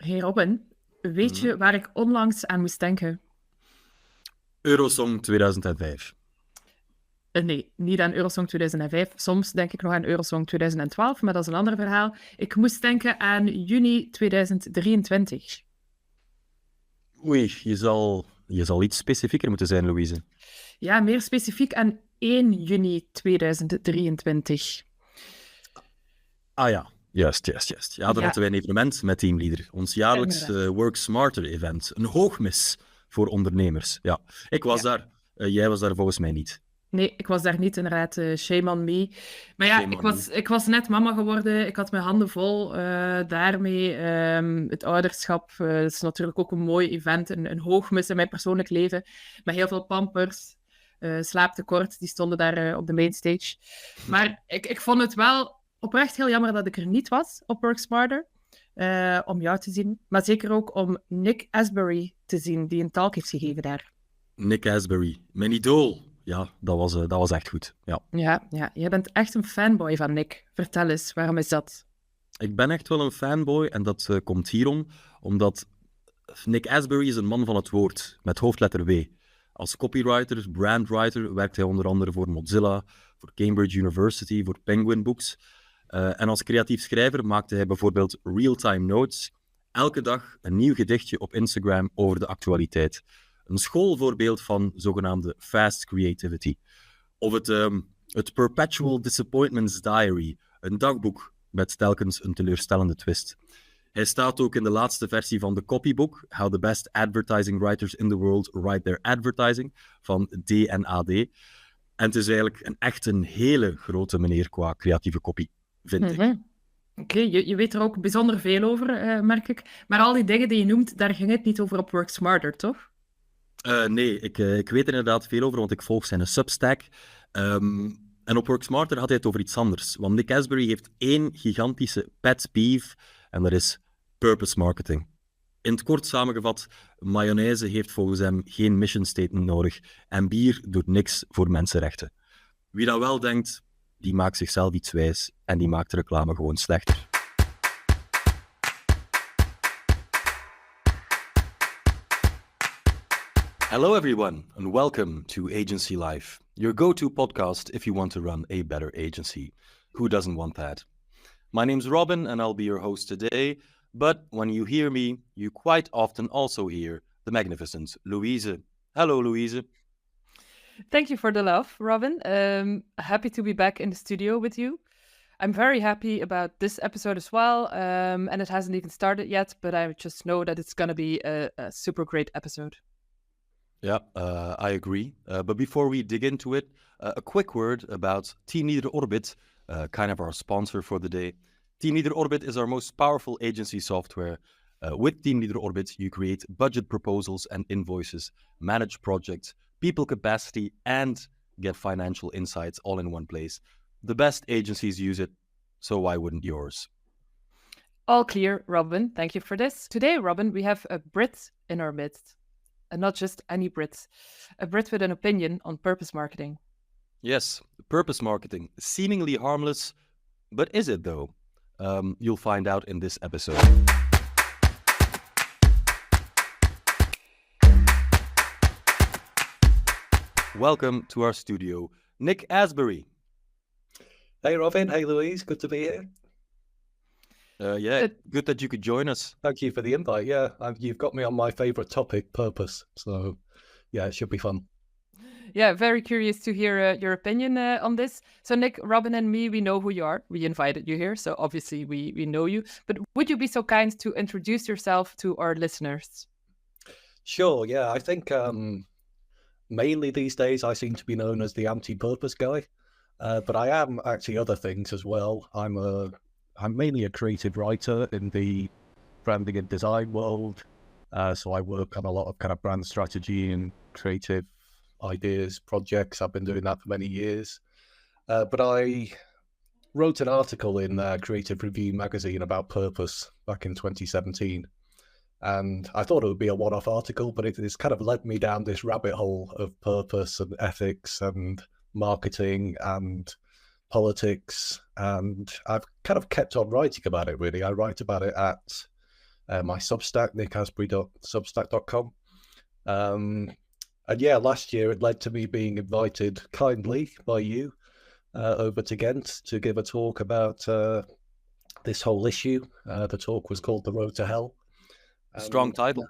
Hey Robin, weet Mhm. je waar ik onlangs aan moest denken? Eurosong 2005. Nee, niet aan Eurosong 2005. Soms denk ik nog aan Eurosong 2012, maar dat is een ander verhaal. Ik moest denken aan juni 2023. Oei, je zal iets specifieker moeten zijn, Louise. Ja, meer specifiek aan 1 juni 2023. Ah ja, juist. Ja, dan Ja, hadden wij een evenement met Teamleader. Ons jaarlijks inderdaad. Work Smarter event. Een hoogmis voor ondernemers. Ja, ik was Ja. daar. Jij was daar volgens mij niet. Nee, ik was daar niet, inderdaad. Shame on me. Maar ja, Shame ik on you. was, ik was net mama geworden. Ik had mijn handen vol daarmee. Het ouderschap is natuurlijk ook een mooi event. Een hoogmis in mijn persoonlijk leven. Met heel veel pampers. Slaaptekort, die stonden daar op de mainstage. Maar ik vond het wel oprecht heel jammer dat ik er niet was op Work Smarter. Om jou te zien. Maar zeker ook om Nick Asbury te zien, die een talk heeft gegeven daar. Nick Asbury, mijn idool. Ja, dat was echt goed. Ja. Ja, jij bent echt een fanboy van Nick. Vertel eens, waarom is dat? Ik ben echt wel een fanboy en dat komt hierom, omdat Nick Asbury is een man van het woord, met hoofdletter W. Als copywriter, brandwriter werkt hij onder andere voor Mozilla, voor Cambridge University, voor Penguin Books. En als creatief schrijver maakte hij bijvoorbeeld real-time notes, elke dag een nieuw gedichtje op Instagram over de actualiteit. Een schoolvoorbeeld van zogenaamde fast creativity. Of het Perpetual Disappointments Diary, een dagboek met telkens een teleurstellende twist. Hij staat ook in de laatste versie van de copybook, How the Best Advertising Writers in the World Write Their Advertising, van D&AD. En het is eigenlijk echt een hele grote meneer qua creatieve copy, vind ik. Oké, je weet er ook bijzonder veel over, merk ik. Maar al die dingen die je noemt, daar ging het niet over op Work Smarter, toch? Nee, ik weet er inderdaad veel over, want ik volg zijn Substack. En op Work Smarter had hij het over iets anders. Want Nick Asbury heeft één gigantische pet peeve, en dat is purpose marketing. In het kort samengevat, mayonaise heeft volgens hem geen mission statement nodig en bier doet niks voor mensenrechten. Wie dat wel denkt, die maakt zichzelf iets wijs en die maakt de reclame gewoon slechter. Hello everyone and welcome to Agency Life, your go-to podcast if you want to run a better agency. Who doesn't want that? My name's Robin and I'll be your host today, but when you hear me, you quite often also hear the magnificent Louise. Hello Louise. Thank you for the love, Robin. Happy to be back in the studio with you. I'm very happy about this episode as well, and it hasn't even started yet, but I just know that it's going to be a super great episode. Yeah, I agree. But before we dig into it, a quick word about Teamleader Orbit, kind of our sponsor for the day. Teamleader Orbit is our most powerful agency software. With Teamleader Orbit, you create budget proposals and invoices, manage projects, people capacity, and get financial insights all in one place. The best agencies use it, so why wouldn't yours? All clear, Robin. Thank you for this. Today, Robin, we have a Brit in our midst. And not just any Brit. A Brit with an opinion on purpose marketing. Yes, purpose marketing. Seemingly harmless, but is it though? You'll find out in this episode. Welcome to our studio, Nick Asbury. Hey Robin, hey Louise, good to be here. Good that you could join us. Thank you for the invite. Yeah, you've got me on my favorite topic, purpose. So, yeah, it should be fun. Yeah, very curious to hear your opinion on this. So, Nick, Robin, and me, we know who you are. We invited you here, so obviously we know you. But would you be so kind to introduce yourself to our listeners? Sure. Yeah, I think mainly these days I seem to be known as the anti-purpose guy, but I am actually other things as well. I'm mainly a creative writer in the branding and design world. So I work on a lot of kind of brand strategy and creative ideas, projects. I've been doing that for many years. But I wrote an article in Creative Review magazine about purpose back in 2017. And I thought it would be a one-off article, but it's kind of led me down this rabbit hole of purpose and ethics and marketing and politics, and I've kind of kept on writing about it, really. I write about it at my Substack, nickasbury.substack.com. And yeah, last year it led to me being invited kindly by you over to Ghent to give a talk about this whole issue. The talk was called The Road to Hell. Strong title.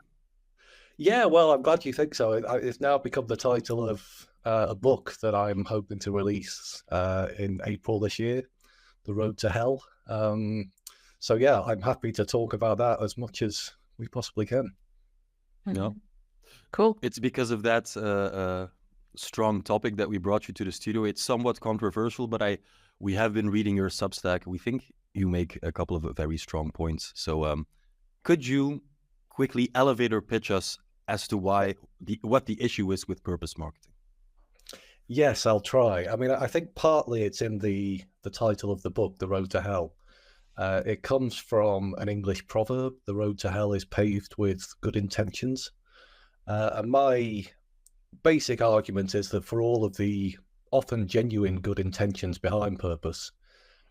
Yeah, well, I'm glad you think so. It's now become the title of a book that I'm hoping to release in April this year, The Road to Hell. So yeah, I'm happy to talk about that as much as we possibly can. Yeah. Cool. It's because of that strong topic that we brought you to the studio. It's somewhat controversial, but we have been reading your Substack. We think you make a couple of very strong points. So could you quickly elevator pitch us as to what the issue is with purpose marketing? Yes, I'll try. I mean, I think partly it's in the title of the book, The Road to Hell. It comes from an English proverb: the road to hell is paved with good intentions. And my basic argument is that for all of the often genuine good intentions behind purpose,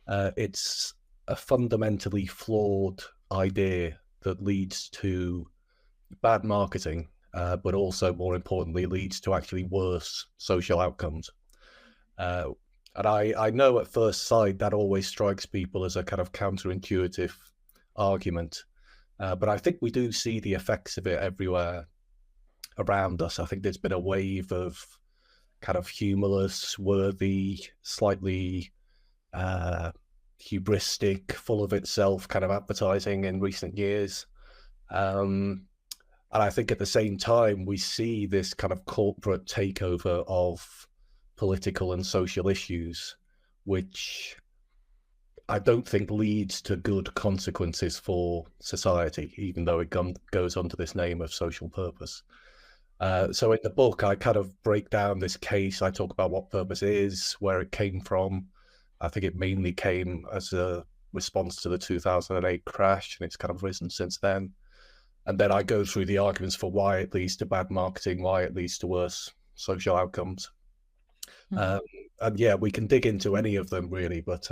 it's a fundamentally flawed idea that leads to bad marketing, but also, more importantly, leads to actually worse social outcomes. And I know at first sight that always strikes people as a kind of counterintuitive argument, but I think we do see the effects of it everywhere around us. I think there's been a wave of kind of humorless, worthy, slightly hubristic, full of itself kind of advertising in recent years. And I think at the same time, we see this kind of corporate takeover of political and social issues, which I don't think leads to good consequences for society, even though it goes under this name of social purpose. So in the book, I kind of break down this case. I talk about what purpose is, where it came from. I think it mainly came as a response to the 2008 crash, and it's kind of risen since then. And then I go through the arguments for why it leads to bad marketing, why it leads to worse social outcomes. And yeah, we can dig into any of them really, but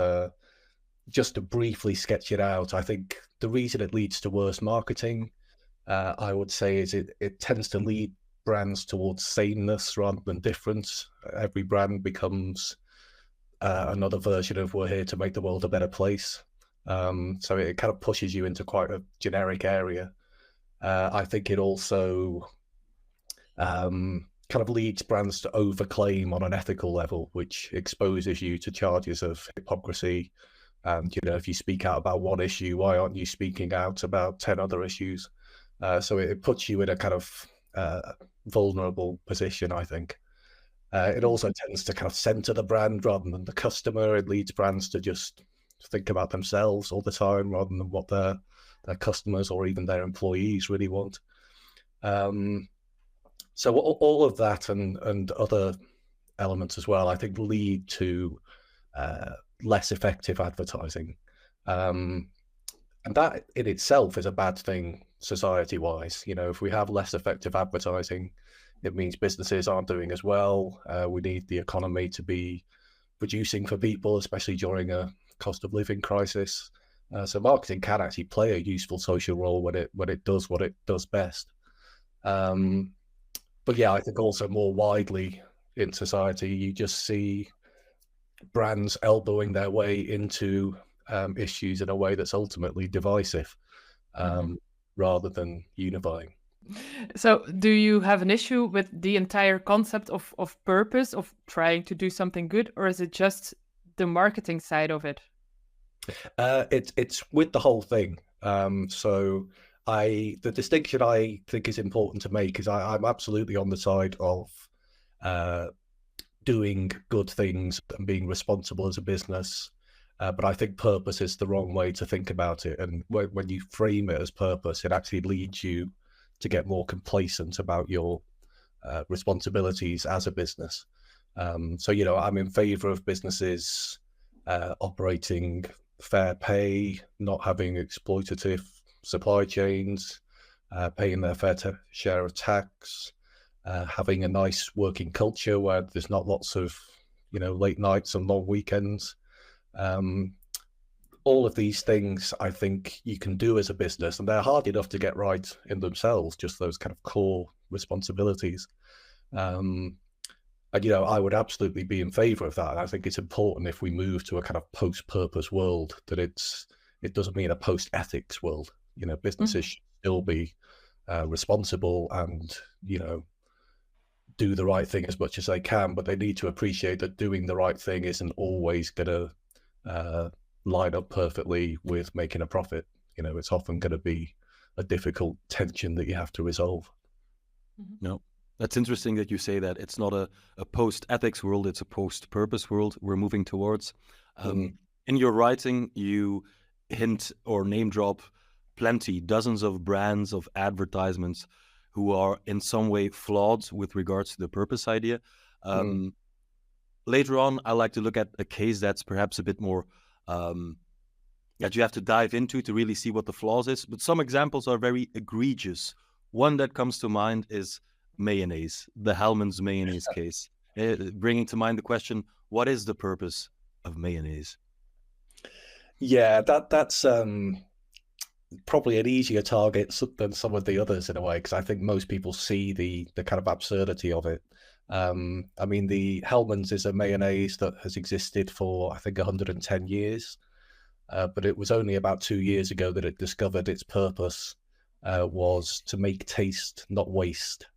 just to briefly sketch it out, I think the reason it leads to worse marketing, I would say, is it tends to lead brands towards sameness rather than difference. Every brand becomes another version of we're here to make the world a better place. So it kind of pushes you into quite a generic area. I think it also kind of leads brands to overclaim on an ethical level, which exposes you to charges of hypocrisy. And, you know, if you speak out about one issue, why aren't you speaking out about 10 other issues? So it puts you in a kind of vulnerable position, I think. It also tends to kind of center the brand rather than the customer. It leads brands to just think about themselves all the time rather than what their customers or even their employees really want. So all of that and other elements as well, I think, lead to less effective advertising. And that in itself is a bad thing society-wise. You know, if we have less effective advertising, it means businesses aren't doing as well. We need the economy to be producing for people, especially during a cost of living crisis. So marketing can actually play a useful social role when it does what it does best. But yeah, I think also more widely in society, you just see brands elbowing their way into issues in a way that's ultimately divisive rather than unifying. So do you have an issue with the entire concept of purpose, of trying to do something good, or is it just the marketing side of it? It's with the whole thing. So the distinction I think is important to make is I'm absolutely on the side of doing good things and being responsible as a business. But I think purpose is the wrong way to think about it. And when you frame it as purpose, it actually leads you to get more complacent about your responsibilities as a business. So, you know, I'm in favor of businesses operating fair pay, not having exploitative supply chains, paying their fair share of tax, having a nice working culture where there's not lots of, you know, late nights and long weekends. all of these things I think you can do as a business, and they're hard enough to get right in themselves, just those kind of core responsibilities. And, I would absolutely be in favor of that. I think it's important if we move to a kind of post-purpose world that it doesn't mean a post-ethics world. Businesses should still be responsible and, do the right thing as much as they can, but they need to appreciate that doing the right thing isn't always going to line up perfectly with making a profit. It's often going to be a difficult tension that you have to resolve. No, that's interesting that you say that. It's not a post-ethics world, it's a post-purpose world we're moving towards. In your writing, you hint or name drop dozens of brands, of advertisements who are in some way flawed with regards to the purpose idea. Later on, I like to look at a case that's perhaps a bit more that you have to dive into to really see what the flaws is. But some examples are very egregious. One that comes to mind is mayonnaise, the Hellmann's mayonnaise case, bringing to mind the question, what is the purpose of mayonnaise? Yeah, that's probably an easier target than some of the others in a way, because I think most people see the kind of absurdity of it. I mean, the Hellmann's is a mayonnaise that has existed for, I think, 110 years. But it was only about 2 years ago that it discovered its purpose was to make taste, not waste.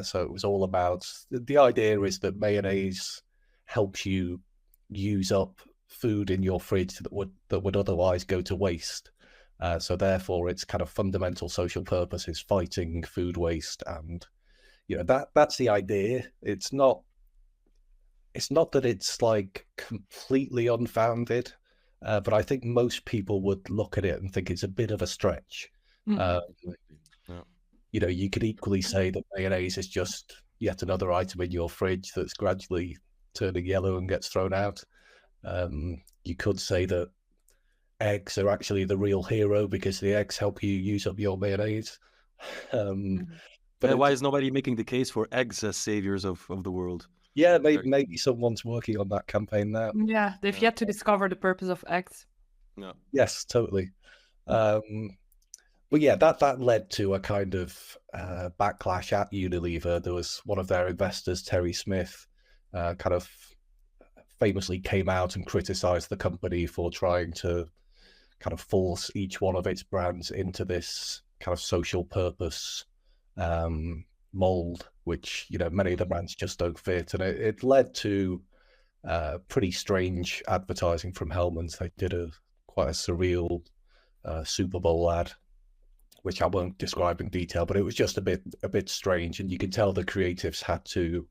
So it was all about, the idea is that mayonnaise helps you use up food in your fridge that would otherwise go to waste. So therefore, its kind of fundamental social purpose is fighting food waste, and that's the idea. It's not that it's like completely unfounded, but I think most people would look at it and think it's a bit of a stretch. You could equally say that mayonnaise is just yet another item in your fridge that's gradually turning yellow and gets thrown out. You could say that eggs are actually the real hero because the eggs help you use up your mayonnaise. But why is nobody making the case for eggs as saviors of the world? Yeah, maybe someone's working on that campaign now. Yeah, they've yet to discover the purpose of eggs. No. Yes, totally. But yeah, that led to a kind of backlash at Unilever. There was one of their investors, Terry Smith, kind of famously came out and criticized the company for trying to kind of force each one of its brands into this kind of social purpose mold, which many of the brands just don't fit, and it led to pretty strange advertising from Hellmann's. They did quite a surreal Super Bowl ad, which I won't describe in detail, but it was just a bit strange, and you could tell the creatives had to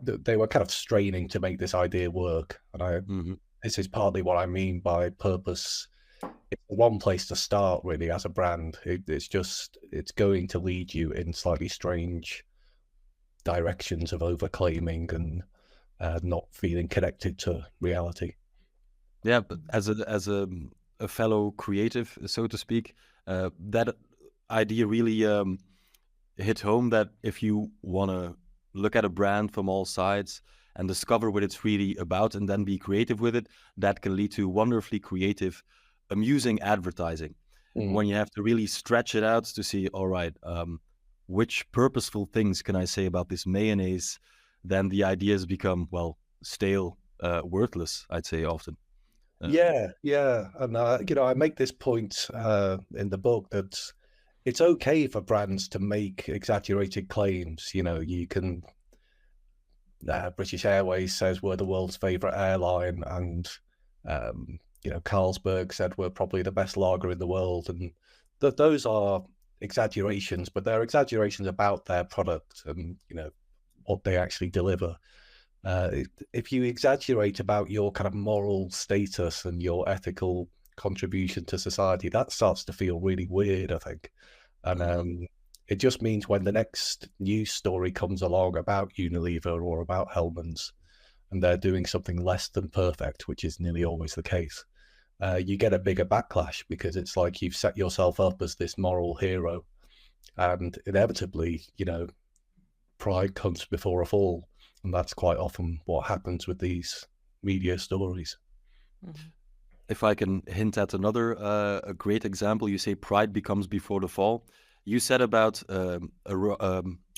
they were kind of straining to make this idea work. And this is partly what I mean by purpose. It's one place to start, really, as a brand. It's going to lead you in slightly strange directions of overclaiming and not feeling connected to reality. Yeah, but as a fellow creative, so to speak, that idea really hit home, that if you want to look at a brand from all sides and discover what it's really about and then be creative with it, that can lead to wonderfully creative, amusing advertising. When you have to really stretch it out to see, all right, which purposeful things can I say about this mayonnaise, then the ideas become, well, stale, worthless, I'd say often. Yeah. And, I make this point in the book that it's okay for brands to make exaggerated claims. You can, British Airways says we're the world's favorite airline, and, Carlsberg said we're probably the best lager in the world. And those are exaggerations, but they're exaggerations about their product and, what they actually deliver. If you exaggerate about your kind of moral status and your ethical contribution to society, that starts to feel really weird, I think. And it just means when the next news story comes along about Unilever or about Hellmann's, and they're doing something less than perfect, which is nearly always the case, you get a bigger backlash, because it's like you've set yourself up as this moral hero, and inevitably, pride comes before a fall. And that's quite often what happens with these media stories. if I can hint at another a great example, you say pride becomes before the fall. You said about a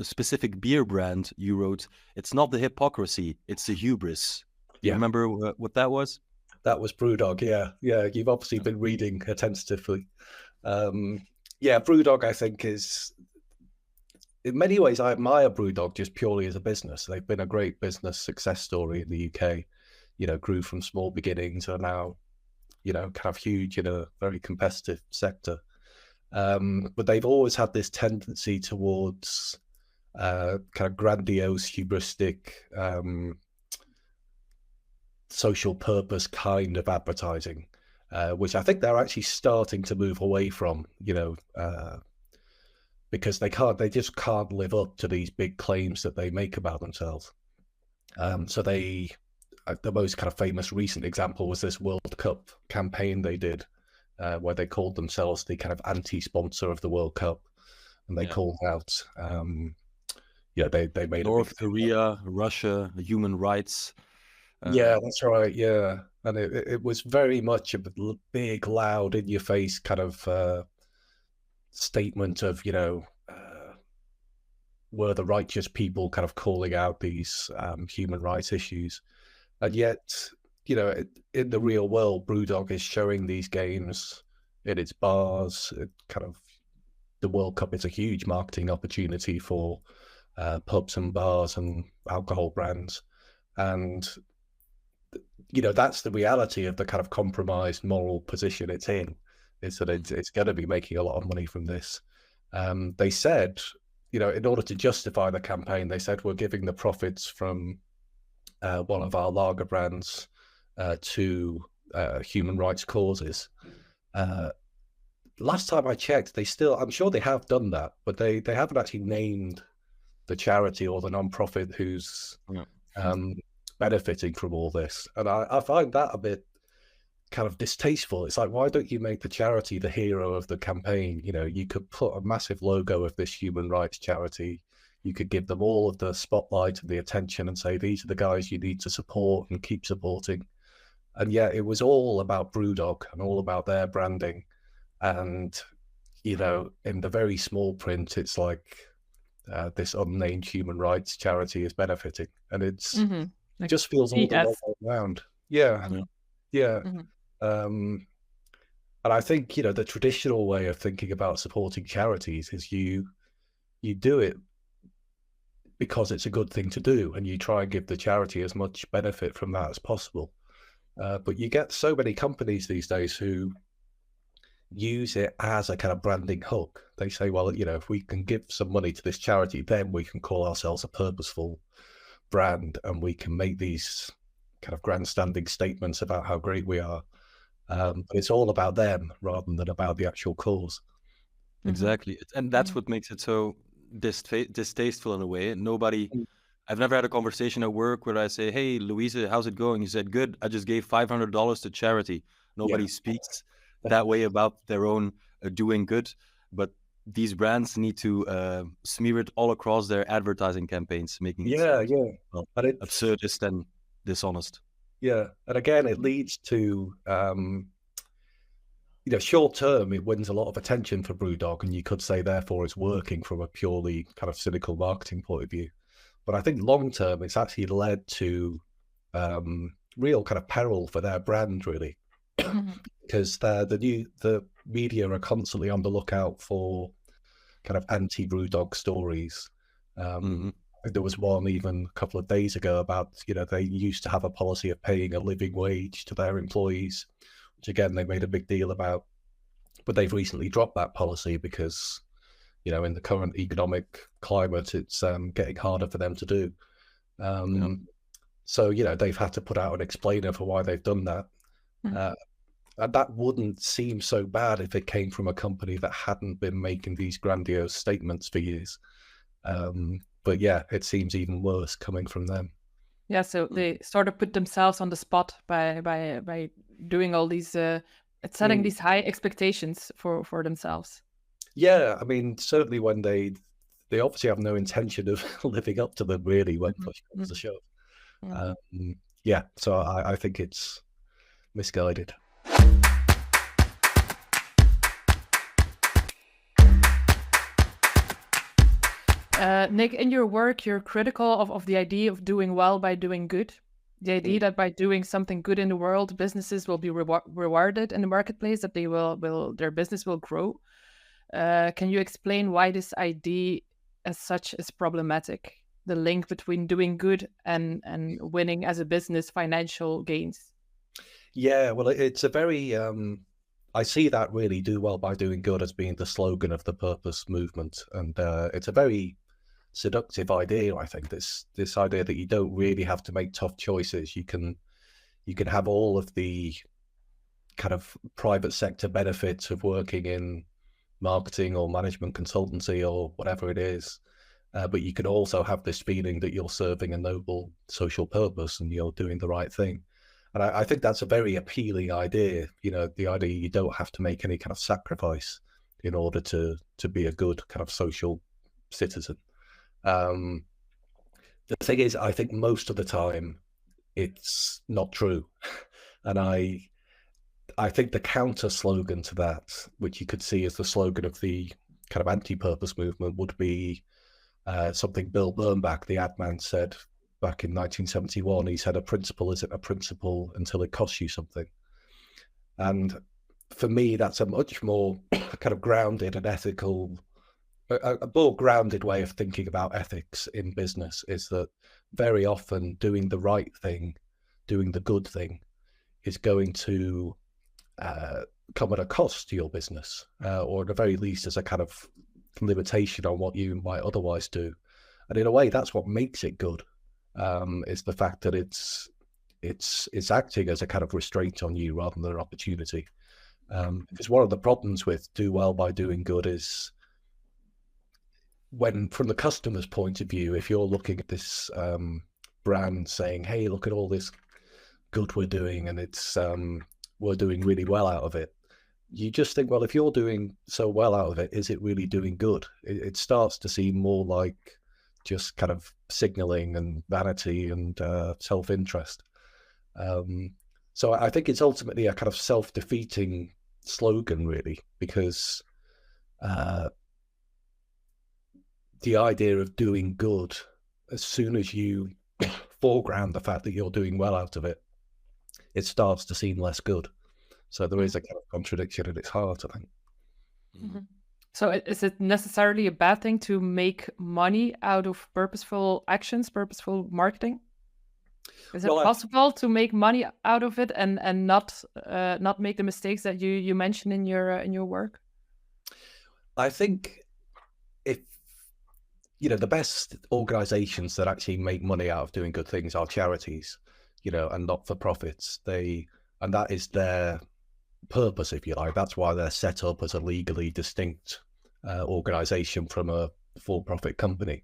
specific beer brand, you wrote, it's not the hypocrisy, it's the hubris. Do you remember what that was? That was Brewdog, yeah. Yeah, you've obviously been reading attentively. Brewdog, I think, is... In many ways, I admire Brewdog just purely as a business. They've been a great business success story in the UK. Grew from small beginnings, are now, kind of huge in a very competitive sector. But they've always had this tendency towards kind of grandiose, hubristic, social purpose kind of advertising, which I think they're actually starting to move away from, because they just can't live up to these big claims that they make about themselves. So the most kind of famous recent example was this World Cup campaign they did, where they called themselves the kind of anti-sponsor of the World Cup, and they called out, they made North Korea, Russia, human rights. Yeah, that's right. Yeah, and it was very much a big, loud, in-your-face kind of statement of, were the righteous people kind of calling out these human rights issues, and yet, in the real world, Brewdog is showing these games in its bars. The World Cup is a huge marketing opportunity for pubs and bars and alcohol brands, and that's the reality of the kind of compromised moral position it's in, is that it's going to be making a lot of money from this. They said, in order to justify the campaign, they said, we're giving the profits from one of our lager brands to human rights causes. Last time I checked, I'm sure they have done that, but they haven't actually named the charity or the non-profit who's benefiting from all this. And I find that a bit kind of distasteful. It's like, why don't you make the charity the hero of the campaign? You could put a massive logo of this human rights charity. You could give them all of the spotlight and the attention and say, these are the guys you need to support and keep supporting. And yet it was all about Brewdog and all about their branding. And, in the very small print, it's like this unnamed human rights charity is benefiting. And it's... It just feels all the wrong way around. Yeah. And I think, the traditional way of thinking about supporting charities is you do it because it's a good thing to do, and you try and give the charity as much benefit from that as possible. But you get so many companies these days who use it as a kind of branding hook. They say, well, if we can give some money to this charity, then we can call ourselves a purposeful brand, and we can make these kind of grandstanding statements about how great we are. But it's all about them rather than about the actual cause. Exactly. And that's what makes it so distasteful in a way. I've never had a conversation at work where I say, hey, Louisa, how's it going? You said, good. I just gave $500 to charity. Nobody speaks that way about their own doing good. But these brands need to smear it all across their advertising campaigns, making it absurdist and dishonest. Yeah, and again, it leads to, short term, it wins a lot of attention for Brewdog, and you could say, therefore, it's working from a purely kind of cynical marketing point of view. But I think long term, it's actually led to real kind of peril for their brand, really, because the media are constantly on the lookout for kind of anti-Brewdog stories. There was one even a couple of days ago about, they used to have a policy of paying a living wage to their employees, which again, they made a big deal about, but they've recently dropped that policy because, in the current economic climate, it's getting harder for them to do. So, they've had to put out an explainer for why they've done that. And that wouldn't seem so bad if it came from a company that hadn't been making these grandiose statements for years. But yeah, it seems even worse coming from them. Yeah, so they sort of put themselves on the spot by doing all these, setting these high expectations for themselves. Yeah, I mean, certainly when they obviously have no intention of living up to them, really, when push comes to shove. So I think it's misguided. Nick, in your work, you're critical of the idea of doing well by doing good. The idea that by doing something good in the world, businesses will be rewarded in the marketplace, that they their business will grow. Can you explain why this idea as such is problematic? The link between doing good and winning as a business financial gains. Yeah, well, it's a very, I see that really do well by doing good as being the slogan of the purpose movement. And it's a very seductive idea, I think, this idea that you don't really have to make tough choices. You can have all of the kind of private sector benefits of working in marketing or management consultancy or whatever it is. But you can also have this feeling that you're serving a noble social purpose and you're doing the right thing. And I think that's a very appealing idea, the idea you don't have to make any kind of sacrifice in order to be a good kind of social citizen. The thing is, I think most of the time it's not true. And I think the counter slogan to that, which you could see as the slogan of the kind of anti-purpose movement, would be something Bill Bernbach, the ad man, said back in 1971. He said, a principle isn't a principle until it costs you something. And for me, that's a much more kind of grounded and ethical, a more grounded way of thinking about ethics in business, is that very often doing the right thing, doing the good thing, is going to come at a cost to your business, or at the very least as a kind of limitation on what you might otherwise do. And in a way, that's what makes it good, is the fact that it's acting as a kind of restraint on you rather than an opportunity. Because one of the problems with do well by doing good is when, from the customer's point of view, if you're looking at this brand saying, hey, look at all this good we're doing, and it's we're doing really well out of it, you just think, well, if you're doing so well out of it, is it really doing good? It starts to seem more like just kind of signaling and vanity and self-interest. So I think it's ultimately a kind of self-defeating slogan, really, because the idea of doing good, as soon as you foreground the fact that you're doing well out of it, it starts to seem less good. So there is a kind of contradiction at its heart, I think. Mm-hmm. So is it necessarily a bad thing to make money out of purposeful actions, purposeful marketing? Is it possible to make money out of it and not make the mistakes that you mentioned in your work? I think if the best organizations that actually make money out of doing good things are charities, and not for profits. And that is their purpose, if you like. That's why they're set up as a legally distinct organization from a for-profit company.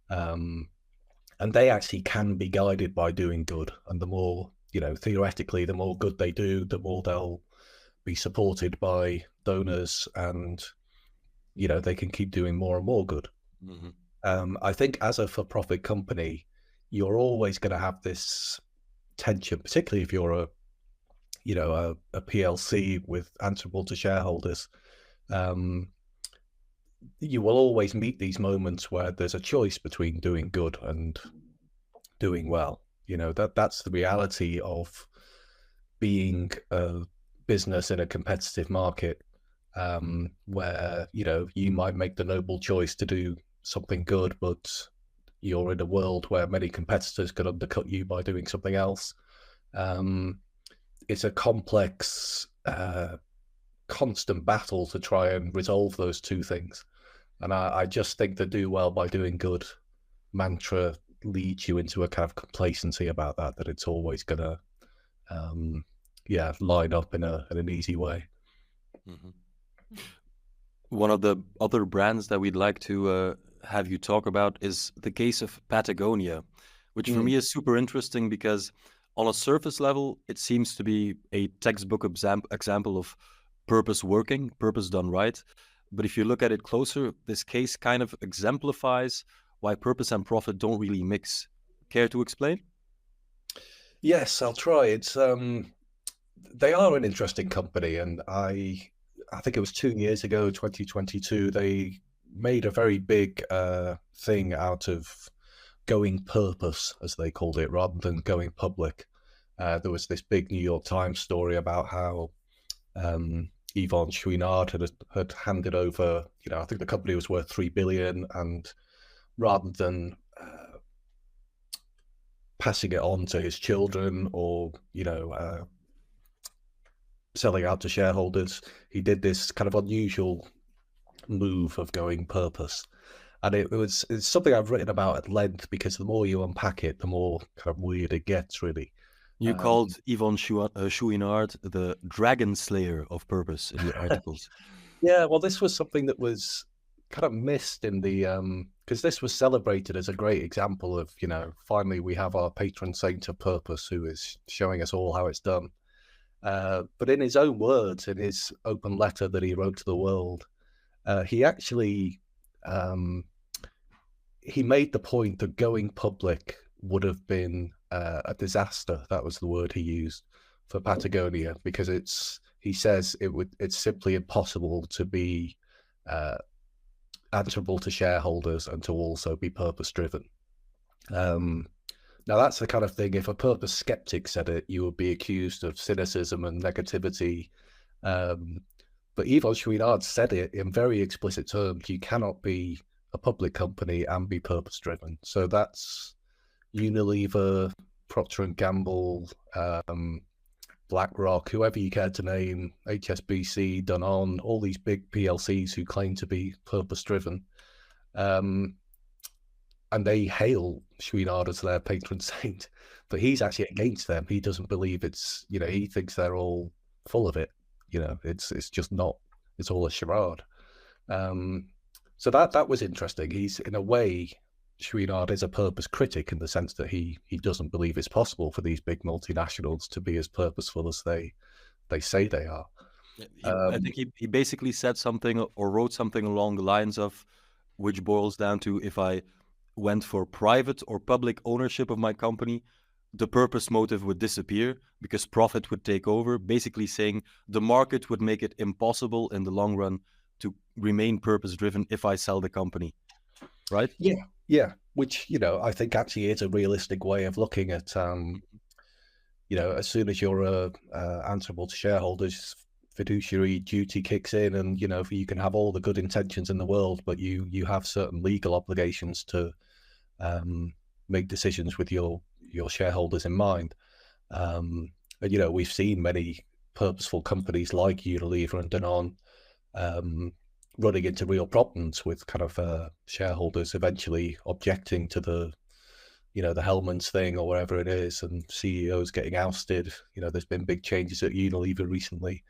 And they actually can be guided by doing good. And the more, theoretically, the more good they do, the more they'll be supported by donors, and, they can keep doing more and more good. Mm-hmm. I think as a for-profit company, you're always going to have this tension, particularly if you're a PLC with answerable to shareholders. You will always meet these moments where there's a choice between doing good and doing well. That's the reality of being a business in a competitive market, where you might make the noble choice to do something good, but you're in a world where many competitors could undercut you by doing something else. It's a complex, constant battle to try and resolve those two things. And I just think the do well by doing good mantra leads you into a kind of complacency about that it's always going to, line up in an easy way. Mm-hmm. One of the other brands that we'd like to have you talk about is the case of Patagonia, which for me is super interesting because on a surface level, it seems to be a textbook example of purpose working, purpose done right. But if you look at it closer, this case kind of exemplifies why purpose and profit don't really mix. Care to explain? Yes, I'll try. It's they are an interesting company, and I think it was 2 years ago, 2022, they made a very big thing out of going purpose, as they called it, rather than going public. There was this big New York Times story about how Yvon Chouinard had handed over, I think the company was worth $3 billion, and rather than passing it on to his children or, selling out to shareholders, he did this kind of unusual move of going purpose. And it's something I've written about at length, because the more you unpack it, the more kind of weird it gets, really. You called Yvon Chouinard the dragon slayer of purpose in your articles. Yeah, well, this was something that was kind of missed in the, because this was celebrated as a great example of, finally we have our patron saint of purpose who is showing us all how it's done. But in his own words, in his open letter that he wrote to the world, he actually, he made the point that going public would have been a disaster. That was the word he used for Patagonia, because he says it's simply impossible to be answerable to shareholders and to also be purpose driven. Now that's the kind of thing, if a purpose skeptic said it, you would be accused of cynicism and negativity. But Yvon Chouinard said it in very explicit terms. You cannot be a public company and be purpose driven. So that's Unilever, Procter & Gamble, BlackRock, whoever you care to name, HSBC, Danone, all these big PLCs who claim to be purpose driven. And they hail Chouinard as their patron saint, but he's actually against them. He doesn't believe it's, he thinks they're all full of it. It's just not, it's all a charade. So that was interesting. He's, in a way, Chouinard is a purpose critic in the sense that he doesn't believe it's possible for these big multinationals to be as purposeful as they say they are. I think he basically said something or wrote something along the lines of, which boils down to, if I went for private or public ownership of my company, the purpose motive would disappear because profit would take over, basically saying the market would make it impossible in the long run to remain purpose driven if I sell the company, right? Yeah, which, I think actually is a realistic way of looking at, as soon as you're answerable to shareholders, fiduciary duty kicks in, and, you can have all the good intentions in the world, but you have certain legal obligations to make decisions with your shareholders in mind. And, we've seen many purposeful companies like Unilever and Danone running into real problems with kind of shareholders eventually objecting to the Hellmann's thing or whatever it is, and CEOs getting ousted. There's been big changes at Unilever recently.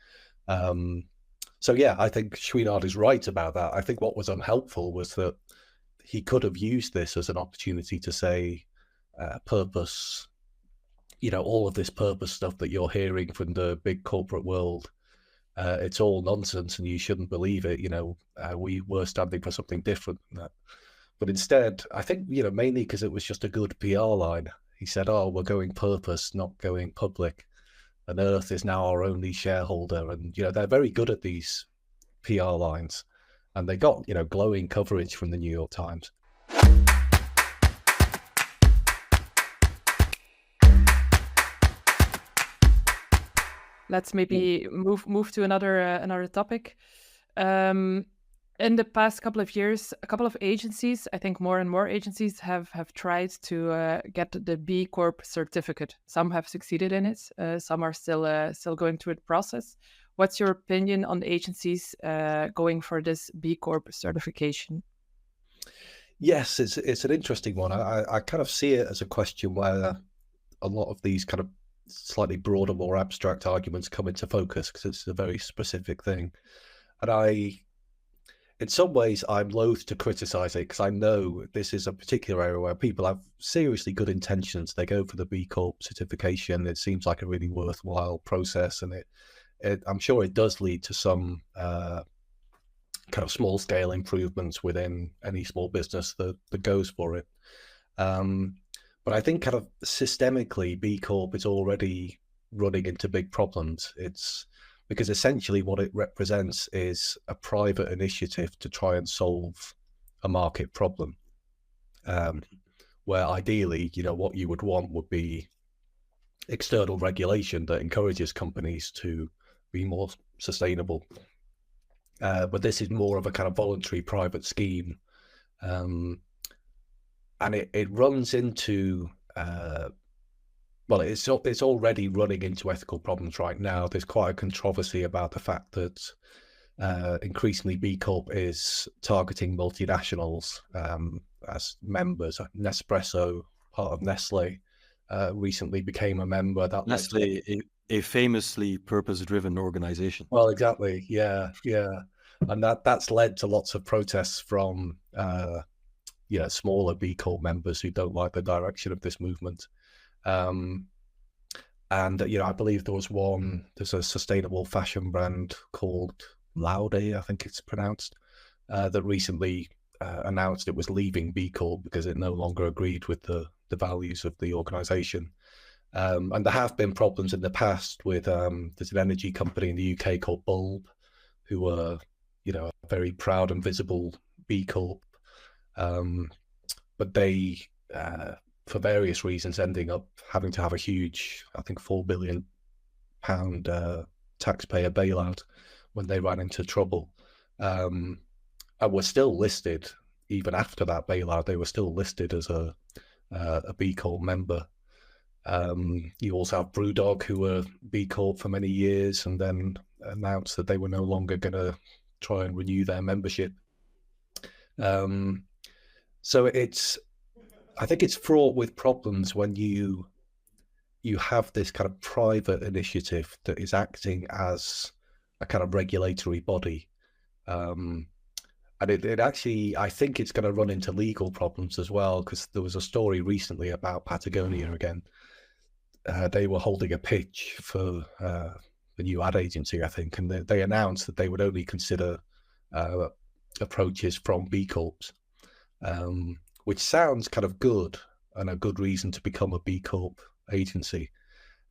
So yeah, I think Chouinard is right about that. I think what was unhelpful was that he could have used this as an opportunity to say, purpose, all of this purpose stuff that you're hearing from the big corporate world, it's all nonsense and you shouldn't believe it. We were standing for something different than that. But instead, I think, mainly because it was just a good PR line, he said, oh, we're going purpose, not going public. And Earth is now our only shareholder. And, they're very good at these PR lines. And they got, glowing coverage from the New York Times. Let's maybe move to another topic. In the past couple of years, a couple of agencies, I think more and more agencies have tried to get the B Corp certificate. Some have succeeded in it. Some are still going through the process. What's your opinion on the agencies going for this B Corp certification? Yes, it's an interesting one. I kind of see it as a question where a lot of these kind of slightly broader, more abstract arguments come into focus because it's a very specific thing. And in some ways, I'm loath to criticize it because I know this is a particular area where people have seriously good intentions. They go for the B Corp certification. It seems like a really worthwhile process, and I'm sure it does lead to some kind of small scale improvements within any small business that goes for it. But I think kind of systemically, B Corp is already running into big problems. It's because essentially what it represents is a private initiative to try and solve a market problem, where ideally, what you would want would be external regulation that encourages companies to be more sustainable. But this is more of a kind of voluntary private scheme. And it runs into, it's already running into ethical problems right now. There's quite a controversy about the fact that increasingly B Corp is targeting multinationals as members. Nespresso, part of Nestle, recently became a member. That Nestle, a famously purpose-driven organization. Well, exactly. Yeah. And that's led to lots of protests from smaller B Corp members who don't like the direction of this movement. And I believe there's a sustainable fashion brand called Laude, I think it's pronounced, that recently announced it was leaving B Corp because it no longer agreed with the values of the organization. And there have been problems in the past with there's an energy company in the UK called Bulb, who are a very proud and visible B Corp, but they for various reasons ending up having to have a huge, I think £4 billion taxpayer bailout when they ran into trouble, and were still listed even after that bailout. They were still listed as a B Corp member. You also have Brewdog, who were B Corp for many years and then announced that they were no longer going to try and renew their membership. So I think it's fraught with problems when you have this kind of private initiative that is acting as a kind of regulatory body. And it actually, I think it's going to run into legal problems as well, because there was a story recently about Patagonia again. They were holding a pitch for the new ad agency, I think, and they announced that they would only consider approaches from B Corps, which sounds kind of good and a good reason to become a B Corp agency.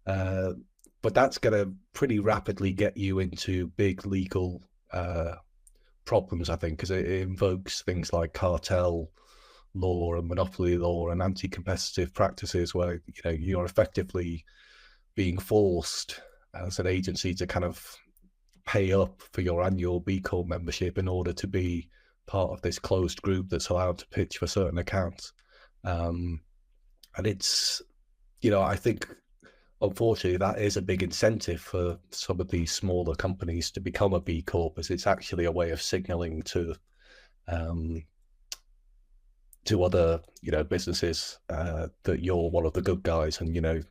But that's going to pretty rapidly get you into big legal problems, I think, because it invokes things like cartel law and monopoly law and anti-competitive practices, where you're effectively being forced as an agency to kind of pay up for your annual B Corp membership in order to be part of this closed group that's allowed to pitch for certain accounts. And it's, I think, unfortunately, that is a big incentive for some of these smaller companies to become a B Corp, as it's actually a way of signaling to other, businesses that you're one of the good guys, and,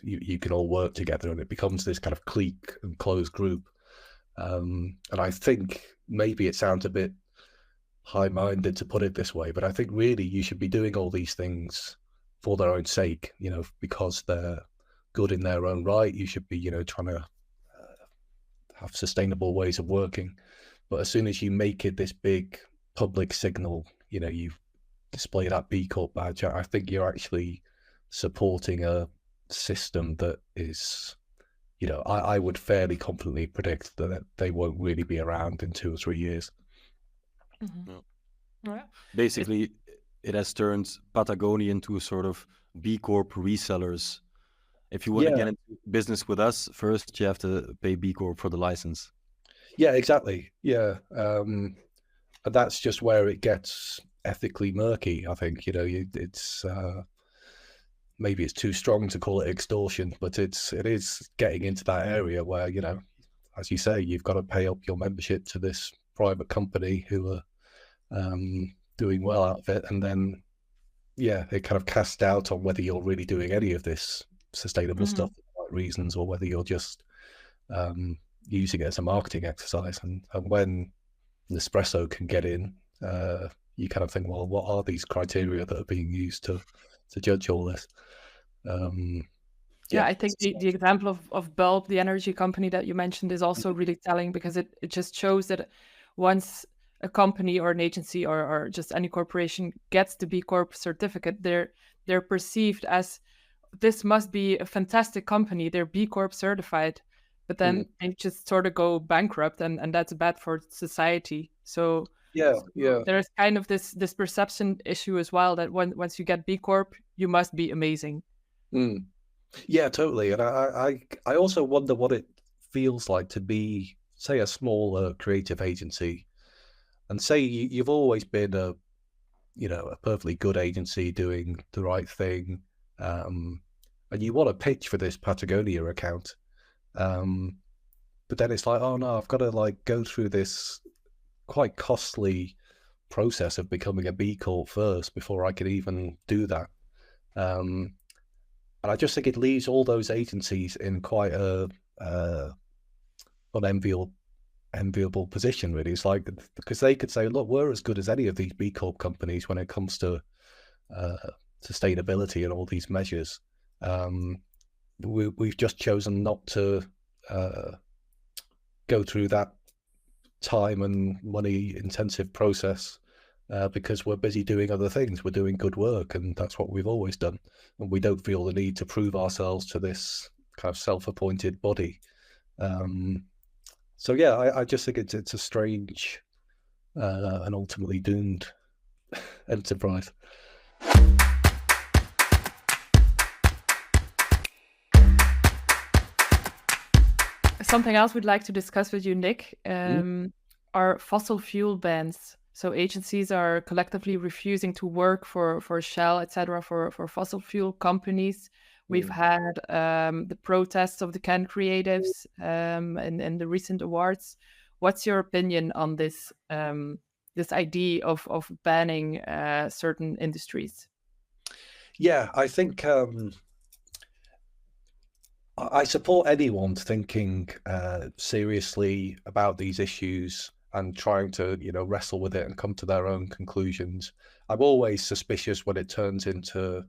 you can all work together, and it becomes this kind of clique and closed group. And I think maybe it sounds a bit high-minded to put it this way, but I think really you should be doing all these things for their own sake, because they're good in their own right. You should be, trying to have sustainable ways of working. But as soon as you make it this big public signal, you display that B Corp badge, I think you're actually supporting a system that is, I would fairly confidently predict that they won't really be around in 2 or 3 years. Mm-hmm. Yeah. Basically, it has turned Patagonia into a sort of B Corp resellers. If you want to get into business with us, first you have to pay B Corp for the license. Yeah, exactly. Yeah. And that's just where it gets ethically murky, I think. It's maybe it's too strong to call it extortion, but it is getting into that area where, as you say, you've got to pay up your membership to this private company who are doing well out of it, and then it kind of casts doubt on whether you're really doing any of this sustainable stuff for the right reasons, or whether you're just using it as a marketing exercise. And when Nespresso can get in, you kind of think, well, what are these criteria that are being used to judge all this? I think the example of Bulb, the energy company that you mentioned, is also really telling, because it just shows that once a company or an agency or just any corporation gets the B Corp certificate, they're perceived as, this must be a fantastic company, they're B Corp certified. but then they just sort of go bankrupt, and that's bad for society. So Yeah, yeah. there's kind of this perception issue as well, that once you get B Corp, you must be amazing. Yeah, totally. And I also wonder what it feels like to be, say, a small creative agency, and say you've always been a perfectly good agency doing the right thing, and you want to pitch for this Patagonia account, but then it's like, oh no, I've got to like go through this quite costly process of becoming a B Corp first before I can even do that. And I just think it leaves all those agencies in quite a unenviable position, really. It's like, because they could say, look, we're as good as any of these B Corp companies when it comes to sustainability and all these measures. We've just chosen not to go through that time and money intensive process because we're busy doing other things. We're doing good work, and that's what we've always done. And we don't feel the need to prove ourselves to this kind of self-appointed body. So yeah, I just think it's a strange and ultimately doomed enterprise. Something else we'd like to discuss with you, Nick, are fossil fuel bans. So agencies are collectively refusing to work for Shell, etc., for fossil fuel companies. We've had the protests of the Can creatives and the recent awards. What's your opinion on this this idea of banning certain industries? Yeah, I think I support anyone thinking seriously about these issues and trying to, wrestle with it and come to their own conclusions. I'm always suspicious when it turns into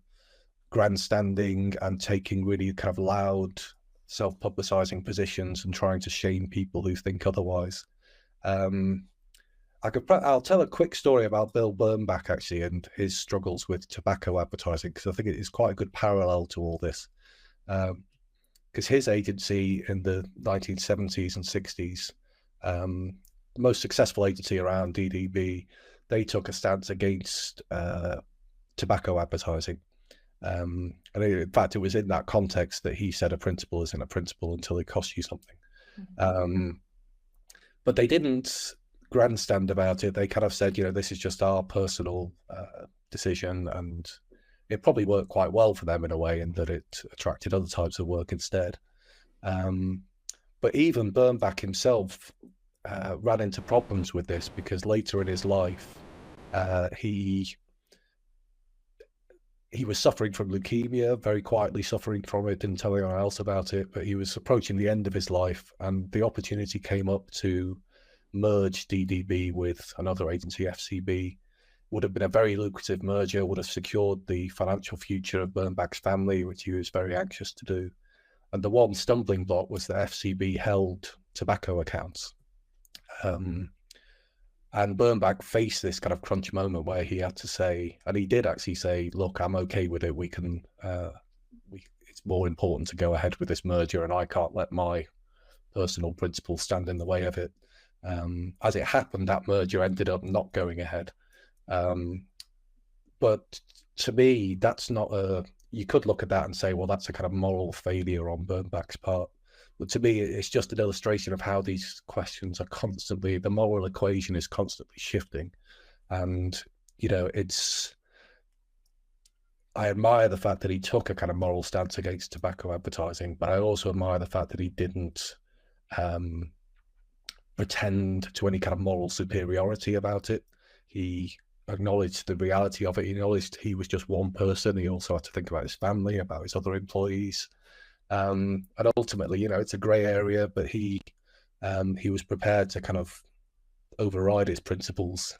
grandstanding and taking really kind of loud, self-publicizing positions and trying to shame people who think otherwise. I'll tell a quick story about Bill Bernbach, actually, and his struggles with tobacco advertising, because I think it is quite a good parallel to all this. Because his agency in the 1970s and 60s, the most successful agency around, DDB, they took a stance against tobacco advertising. And in fact, it was in that context that he said a principle isn't a principle until it costs you something. But they didn't grandstand about it. They kind of said, this is just our personal decision, and it probably worked quite well for them in a way, in that it attracted other types of work instead. But even Bernbach himself ran into problems with this, because later in his life, he was suffering from leukemia, very quietly suffering from it, didn't tell anyone else about it, but he was approaching the end of his life, and the opportunity came up to merge DDB with another agency, FCB. Would have been a very lucrative merger, would have secured the financial future of Bernbach's family, which he was very anxious to do. And the one stumbling block was that FCB held tobacco accounts. And Bernbach faced this kind of crunch moment where he had to say, and he did actually say, look, I'm okay with it. We can, it's more important to go ahead with this merger, and I can't let my personal principles stand in the way of it. As it happened, that merger ended up not going ahead. But to me, that's not you could look at that and say, well, that's a kind of moral failure on Bernbach's part. But to me, it's just an illustration of how these questions are constantly, the moral equation is constantly shifting. And, I admire the fact that he took a kind of moral stance against tobacco advertising, but I also admire the fact that he didn't pretend to any kind of moral superiority about it. He acknowledged the reality of it. He acknowledged he was just one person. He also had to think about his family, about his other employees. And ultimately, it's a grey area, but he was prepared to kind of override his principles,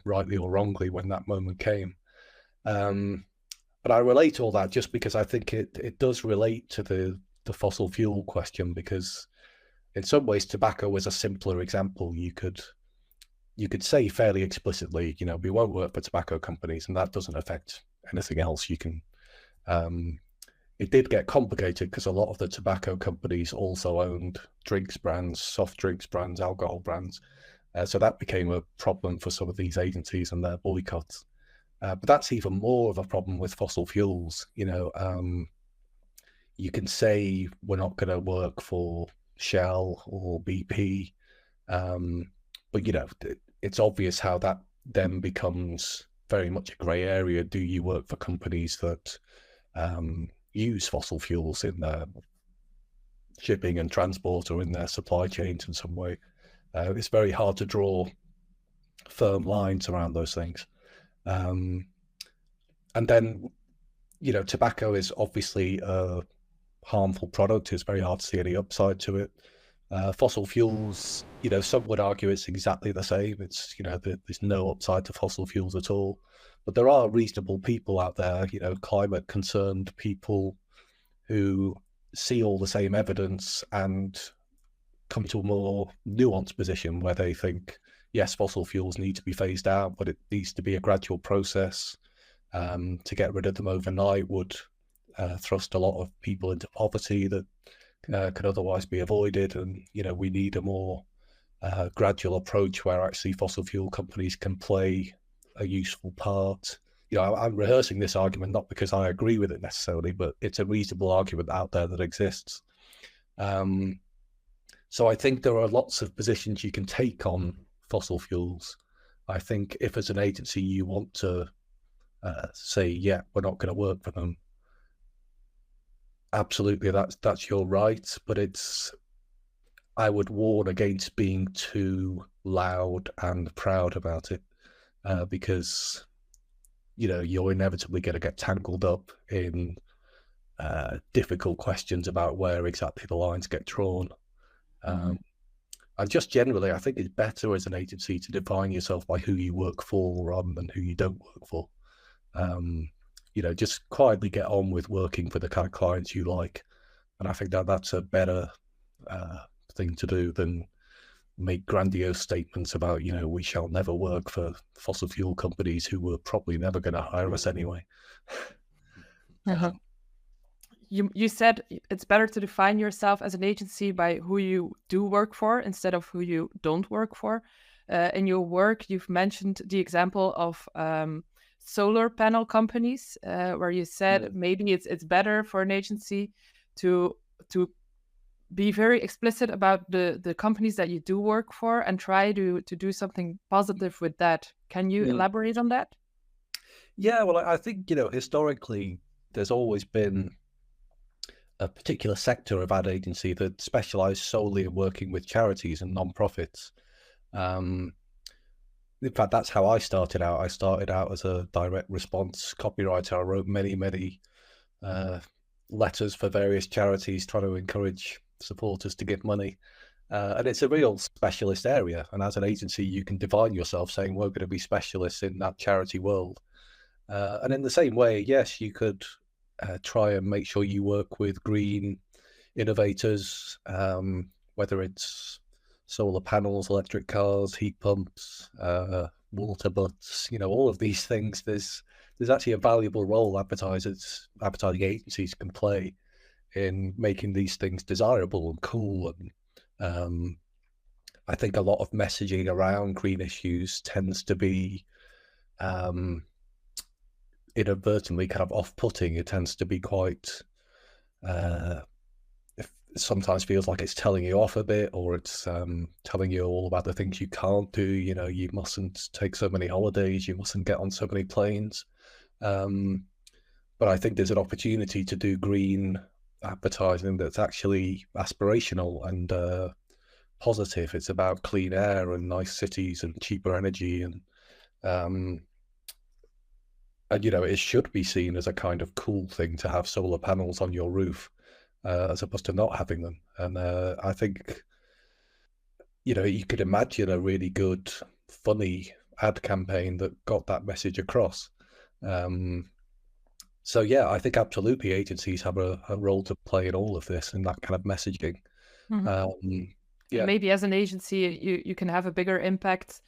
rightly or wrongly, when that moment came. But I relate all that just because I think it does relate to the fossil fuel question, because in some ways tobacco was a simpler example. You could say fairly explicitly, we won't work for tobacco companies, and that doesn't affect anything else. You can it did get complicated because a lot of the tobacco companies also owned drinks brands, soft drinks brands, alcohol brands. So that became a problem for some of these agencies and their boycotts. But that's even more of a problem with fossil fuels. You can say we're not going to work for Shell or BP, but it's obvious how that then becomes very much a grey area. Do you work for companies that use fossil fuels in their shipping and transport or in their supply chains in some way? It's very hard to draw firm lines around those things. And then, tobacco is obviously a harmful product. It's very hard to see any upside to it. Fossil fuels, some would argue it's exactly the same. It's, there's no upside to fossil fuels at all. But there are reasonable people out there, climate concerned people who see all the same evidence and come to a more nuanced position where they think, yes, fossil fuels need to be phased out, but it needs to be a gradual process. To get rid of them overnight would thrust a lot of people into poverty that could otherwise be avoided. And, we need a more gradual approach where actually fossil fuel companies can play a useful part. I'm rehearsing this argument not because I agree with it necessarily, but it's a reasonable argument out there that exists. So I think there are lots of positions you can take on fossil fuels. I think if as an agency you want to say, yeah, we're not going to work for them, absolutely, that's your right. But I would warn against being too loud and proud about it, because you're inevitably going to get tangled up in difficult questions about where exactly the lines get drawn. And just generally, I think it's better as an agency to define yourself by who you work for rather than who you don't work for. Just quietly get on with working for the kind of clients you like. And I think that's a better thing to do than make grandiose statements about, we shall never work for fossil fuel companies who were probably never going to hire us anyway. You said it's better to define yourself as an agency by who you do work for instead of who you don't work for. In your work, you've mentioned the example of solar panel companies, where you said maybe it's better for an agency to be very explicit about the companies that you do work for and try to do something positive with that. Can you elaborate on that? Yeah, well, I think, historically, there's always been a particular sector of ad agency that specialized solely in working with charities and non-profits. In fact, that's how I started out. I started out as a direct response copywriter. I wrote many, many letters for various charities trying to encourage supporters to give money. And it's a real specialist area. And as an agency, you can define yourself saying, we're going to be specialists in that charity world. And in the same way, yes, you could try and make sure you work with green innovators, whether it's solar panels, electric cars, heat pumps, water butts, all of these things. There's actually a valuable role advertising agencies can play in making these things desirable and cool. And I think a lot of messaging around green issues tends to be inadvertently kind of off-putting. It tends to be quite sometimes feels like it's telling you off a bit, or it's telling you all about the things you can't do. You mustn't take so many holidays, you mustn't get on so many planes. But I think there's an opportunity to do green advertising that's actually aspirational and positive. It's about clean air and nice cities and cheaper energy, and it should be seen as a kind of cool thing to have solar panels on your roof, as opposed to not having them. And I think, you could imagine a really good, funny ad campaign that got that message across. So yeah, I think absolutely agencies have a role to play in all of this and that kind of messaging. Yeah. Maybe as an agency, you can have a bigger impact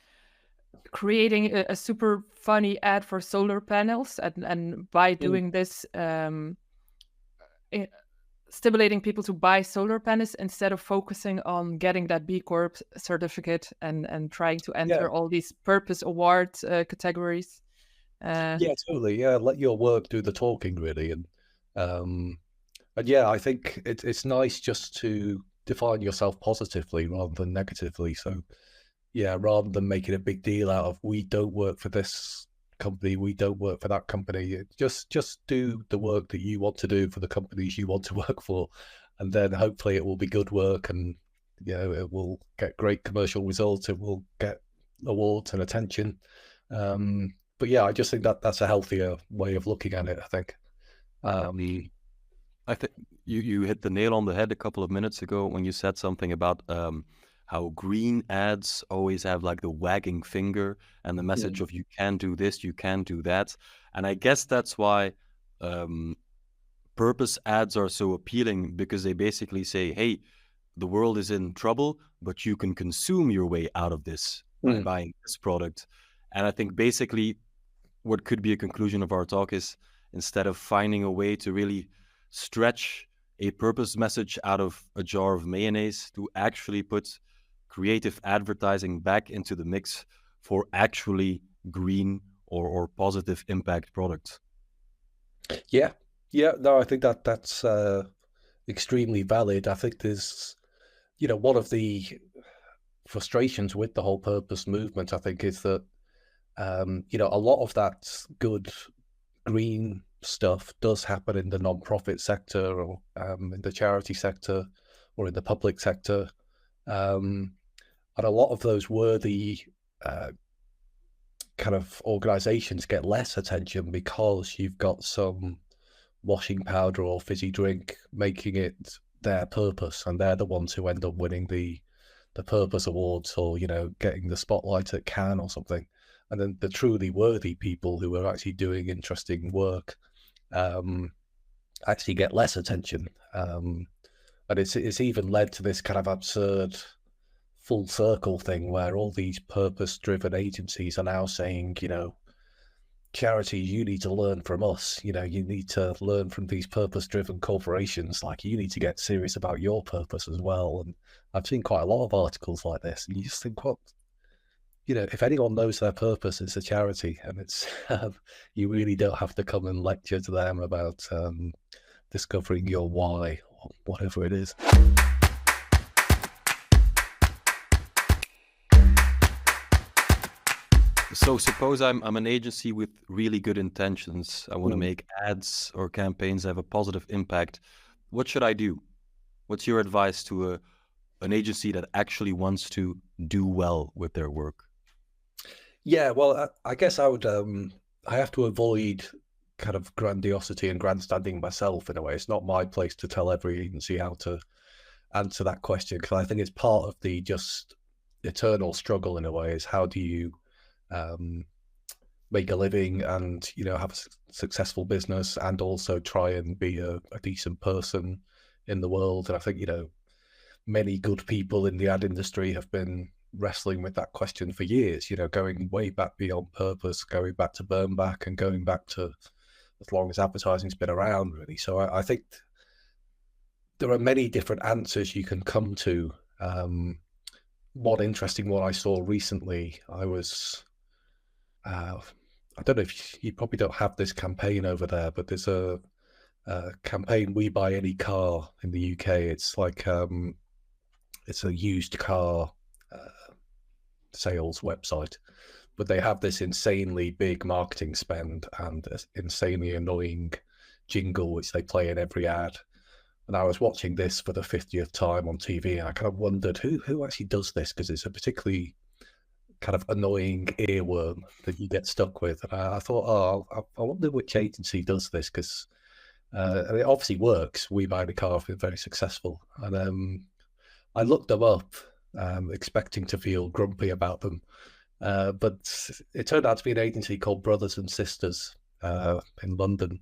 creating a super funny ad for solar panels, and by doing this, stimulating people to buy solar panels instead of focusing on getting that B Corp certificate and trying to enter all these purpose award categories. Yeah, totally. Yeah, let your work do the talking, really. And yeah, I think it's nice just to define yourself positively rather than negatively. So yeah, rather than making a big deal out of we don't work for this company, we don't work for that company, just do the work that you want to do for the companies you want to work for, and then hopefully it will be good work, and it will get great commercial results, it will get awards and attention. But yeah, I just think that's a healthier way of looking at it, I think. I think you hit the nail on the head a couple of minutes ago when you said something about how green ads always have like the wagging finger and the message of you can do this, you can do that. And I guess that's why purpose ads are so appealing, because they basically say, hey, the world is in trouble, but you can consume your way out of this by buying this product. And I think basically what could be a conclusion of our talk is, instead of finding a way to really stretch a purpose message out of a jar of mayonnaise, to actually put creative advertising back into the mix for actually green or positive impact products. Yeah, no, I think that's extremely valid. I think there's, one of the frustrations with the whole purpose movement, I think, is that, a lot of that good green stuff does happen in the non-profit sector, or in the charity sector, or in the public sector. And a lot of those worthy kind of organizations get less attention because you've got some washing powder or fizzy drink making it their purpose, and they're the ones who end up winning the purpose awards, or getting the spotlight at Cannes or something. And then the truly worthy people who are actually doing interesting work actually get less attention. And it's even led to this kind of absurd full circle thing where all these purpose-driven agencies are now saying, charities, you need to learn from us. You need to learn from these purpose-driven corporations. Like, you need to get serious about your purpose as well. And I've seen quite a lot of articles like this, and you just think, what? If anyone knows their purpose, it's a charity, and it's you really don't have to come and lecture to them about discovering your why, or whatever it is. So suppose I'm an agency with really good intentions. I want to make ads or campaigns that have a positive impact. What should I do? What's your advice to an agency that actually wants to do well with their work? Yeah, well, I guess I would. I have to avoid kind of grandiosity and grandstanding myself in a way. It's not my place to tell every agency how to answer that question, because I think it's part of the just eternal struggle in a way. Is how do you make a living and have a successful business, and also try and be a decent person in the world. And I think many good people in the ad industry have been wrestling with that question for years, going way back beyond purpose, going back to Bernbach, and going back to as long as advertising's been around, really. So I think there are many different answers you can come to. One interesting one I saw recently, I don't know if you probably don't have this campaign over there, but there's a campaign, We Buy Any Car, in the UK. It's like it's a used car sales website, but they have this insanely big marketing spend and insanely annoying jingle which they play in every ad. And I was watching this for the 50th time on TV, and I kind of wondered who actually does this, because it's a particularly kind of annoying earworm that you get stuck with. And I thought, I wonder which agency does this, because it obviously works. We Buy the Car have been very successful, and I looked them up, expecting to feel grumpy about them, but it turned out to be an agency called Brothers and Sisters in London.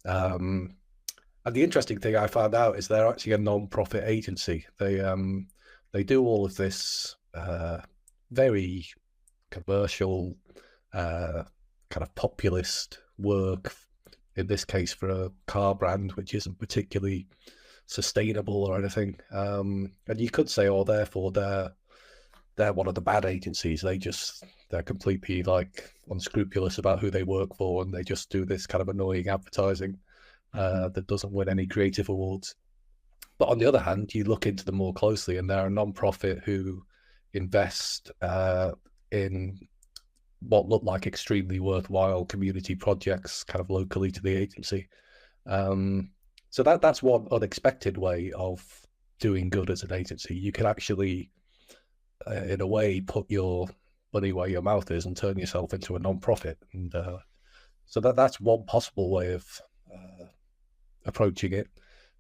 And the interesting thing I found out is they're actually a non-profit agency. They do all of this very commercial, kind of populist work in this case for a car brand which isn't particularly sustainable or anything. And you could say, oh, therefore they're one of the bad agencies. They're completely like unscrupulous about who they work for, and they just do this kind of annoying advertising that doesn't win any creative awards. But on the other hand, you look into them more closely, and they're a non-profit who invest in what look like extremely worthwhile community projects kind of locally to the agency. So that's one unexpected way of doing good as an agency. You can actually, in a way, put your money where your mouth is and turn yourself into a non-profit. And so that's one possible way of approaching it.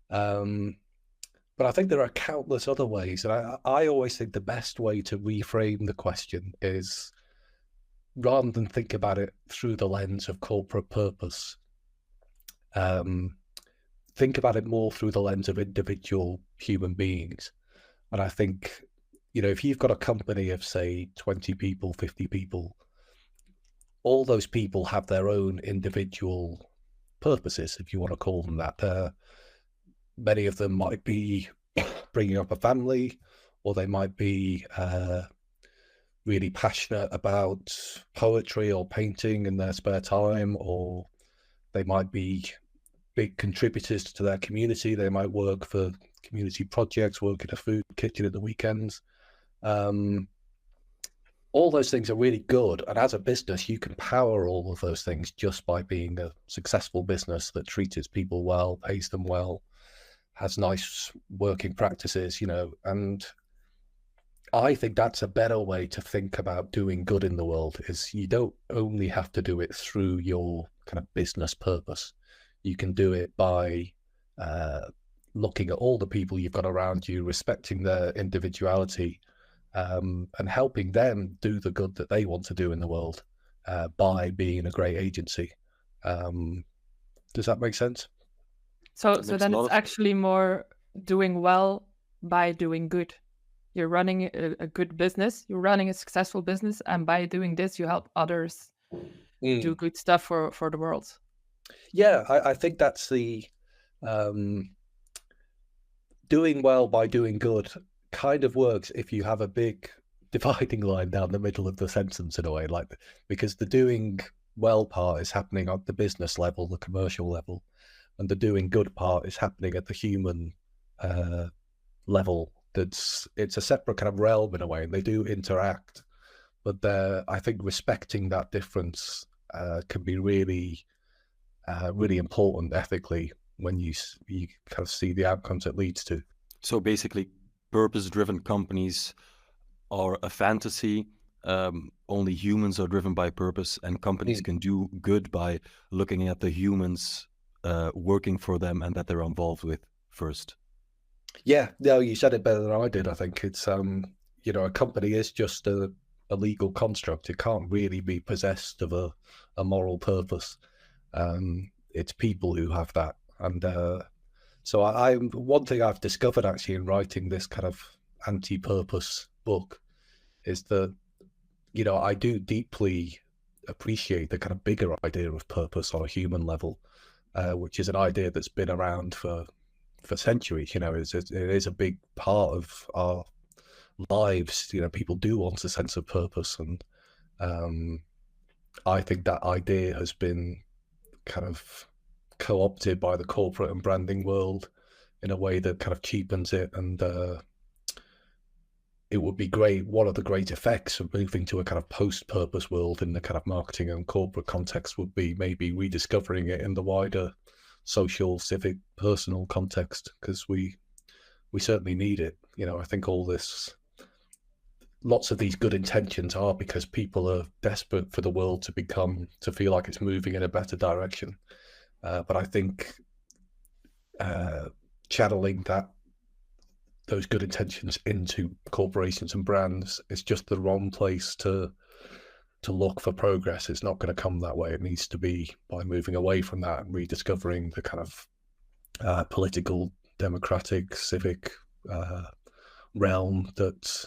But I think there are countless other ways. And I always think the best way to reframe the question is, rather than think about it through the lens of corporate purpose, think about it more through the lens of individual human beings. And I think, if you've got a company of, say, 20 people, 50 people, all those people have their own individual purposes, if you want to call them that. Many of them might be bringing up a family, or they might be really passionate about poetry or painting in their spare time, or they might be big contributors to their community. They might work for community projects, work in a food kitchen at the weekends. All those things are really good. And as a business, you can power all of those things just by being a successful business that treats its people well, pays them well, has nice working practices, and I think that's a better way to think about doing good in the world. Is you don't only have to do it through your kind of business purpose. You can do it by looking at all the people you've got around you, respecting their individuality, and helping them do the good that they want to do in the world by being a great agency. Does that make sense? So then it's actually more doing well by doing good. You're running a good business, you're running a successful business, and by doing this, you help others do good stuff for the world. Yeah, I think that's the doing well by doing good kind of works if you have a big dividing line down the middle of the sentence in a way, because the doing well part is happening at the business level, the commercial level, and the doing good part is happening at the human level. It's a separate kind of realm in a way, and they do interact, but I think respecting that difference can be really important ethically when you kind of see the outcomes it leads to. So basically, purpose-driven companies are a fantasy. Only humans are driven by purpose, and companies can do good by looking at the humans working for them and that they're involved with first. Yeah, no, you said it better than I did. I think it's a company is just a legal construct. It can't really be possessed of a moral purpose. It's people who have that. And so one thing I've discovered actually in writing this kind of anti-purpose book is that, I do deeply appreciate the kind of bigger idea of purpose on a human level, which is an idea that's been around for centuries. It is a big part of our lives. People do want a sense of purpose, and I think that idea has been kind of co-opted by the corporate and branding world in a way that kind of cheapens it. And it would be great. One of the great effects of moving to a kind of post-purpose world in the kind of marketing and corporate context would be maybe rediscovering it in the wider social, civic, personal context, because we certainly need it. I think lots of these good intentions are because people are desperate for the world to feel like it's moving in a better direction. But I think channeling those good intentions into corporations and brands is just the wrong place to look for progress. It's not going to come that way. It needs to be by moving away from that and rediscovering the kind of political, democratic, civic realm that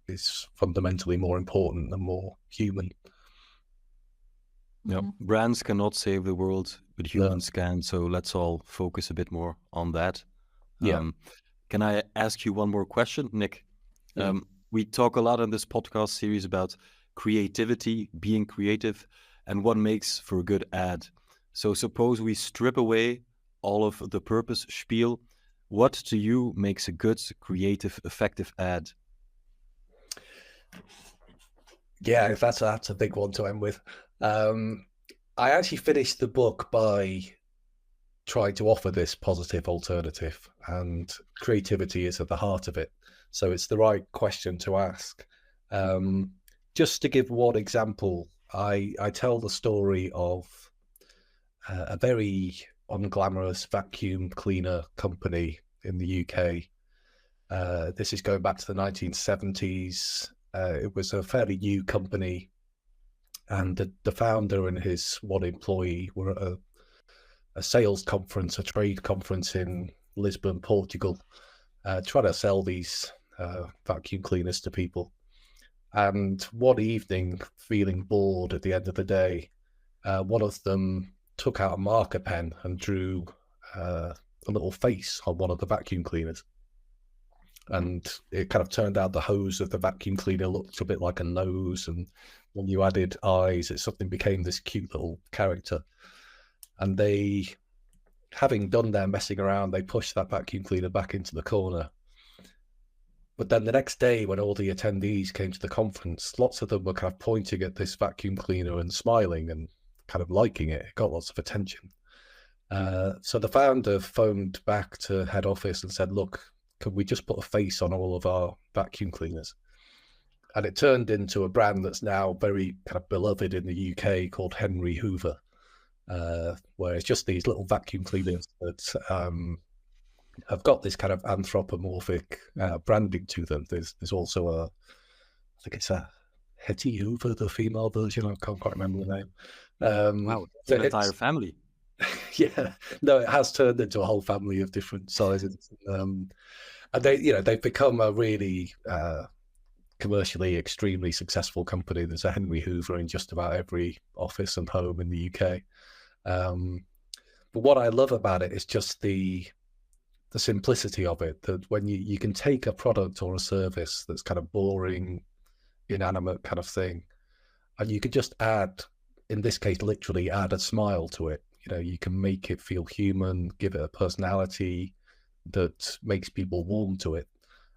is fundamentally more important and more human. Yeah, Mhm. brands cannot save the world, but No. humans can. So let's all focus a bit more on that. Yeah. Can I ask you one more question, Nick? Mm. We talk a lot in this podcast series about creativity, being creative, and what makes for a good ad. So suppose we strip away all of the purpose spiel. What to you makes a good, creative, effective ad? Yeah, that's a big one to end with. I actually finished the book by trying to offer this positive alternative, and creativity is at the heart of it. So it's the right question to ask. Just to give one example, I tell the story of a very unglamorous vacuum cleaner company in the UK. This is going back to the 1970s. It was a fairly new company, and the founder and his one employee were at a sales conference, a trade conference in Lisbon, Portugal, trying to sell these vacuum cleaners to people. And one evening, feeling bored at the end of the day, one of them took out a marker pen and drew a little face on one of the vacuum cleaners. And it kind of turned out the hose of the vacuum cleaner looked a bit like a nose, and when you added eyes, it suddenly became this cute little character. And they, having done their messing around, they pushed that vacuum cleaner back into the corner. But then the next day, when all the attendees came to the conference, lots of them were kind of pointing at this vacuum cleaner and smiling and kind of liking it. It got lots of attention. So the founder phoned back to head office and said, look, could we just put a face on all of our vacuum cleaners? And it turned into a brand that's now very kind of beloved in the UK called Henry Hoover, where it's just these little vacuum cleaners that have got this kind of anthropomorphic branding to them. There's also I think it's a Hetty Hoover, the female version. I can't quite remember the name. Wow, it's an entire family. Yeah, no, it has turned into a whole family of different sizes. And they've become a really commercially extremely successful company. There's a Henry Hoover in just about every office and home in the UK. But what I love about it is just the simplicity of it, that when you can take a product or a service that's kind of boring, inanimate kind of thing, and you can just add, in this case, literally add a smile to it. You can make it feel human, give it a personality that makes people warm to it.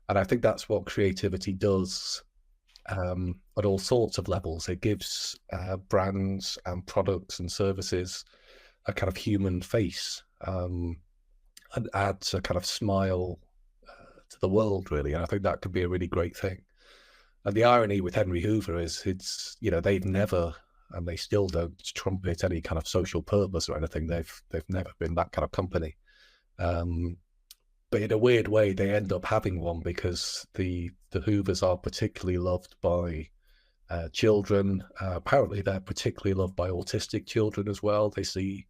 And I think that's what creativity does at all sorts of levels. It gives brands and products and services a kind of human face, and adds a kind of smile to the world, really. And I think that could be a really great thing. And the irony with Henry Hoover is they've never, and they still don't trumpet any kind of social purpose or anything. They've never been that kind of company. But in a weird way, they end up having one, because the Hoovers are particularly loved by children. Apparently, they're particularly loved by autistic children as well. They see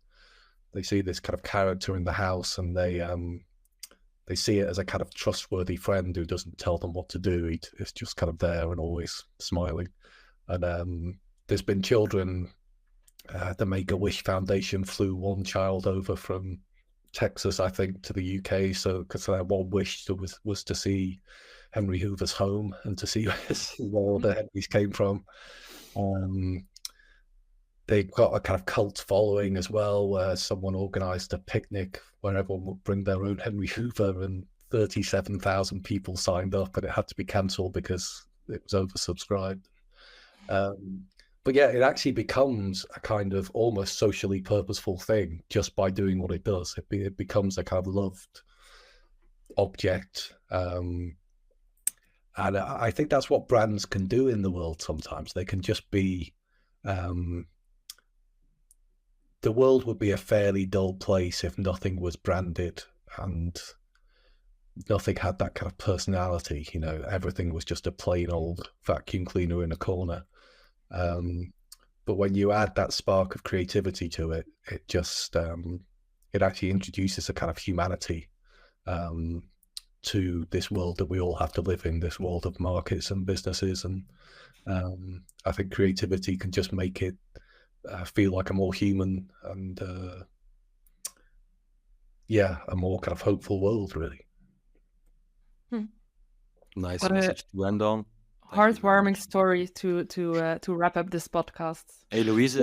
this kind of character in the house, and they see it as a kind of trustworthy friend who doesn't tell them what to do. It's just kind of there and always smiling. And there's been children. The Make-A-Wish Foundation flew one child over from Texas, I think, to the UK, so because their one wish was to see Henry Hoover's home and to see where all the Henrys came from. They got a kind of cult following as well, where someone organised a picnic where everyone would bring their own Henry Hoover, and 37,000 people signed up, and it had to be cancelled because it was oversubscribed. But yeah, it actually becomes a kind of almost socially purposeful thing just by doing what it does. It becomes a kind of loved object. And I think that's what brands can do in the world sometimes. They can just be... the world would be a fairly dull place if nothing was branded and nothing had that kind of personality. Everything was just a plain old vacuum cleaner in a corner. But when you add that spark of creativity to it, it just it actually introduces a kind of humanity to this world that we all have to live in, this world of markets and businesses. And I think creativity can just make it feel like a more human and a more kind of hopeful world, really. Nice What a message to end on. Thank you very heartwarming much. story to wrap up this podcast. Hey, Louise,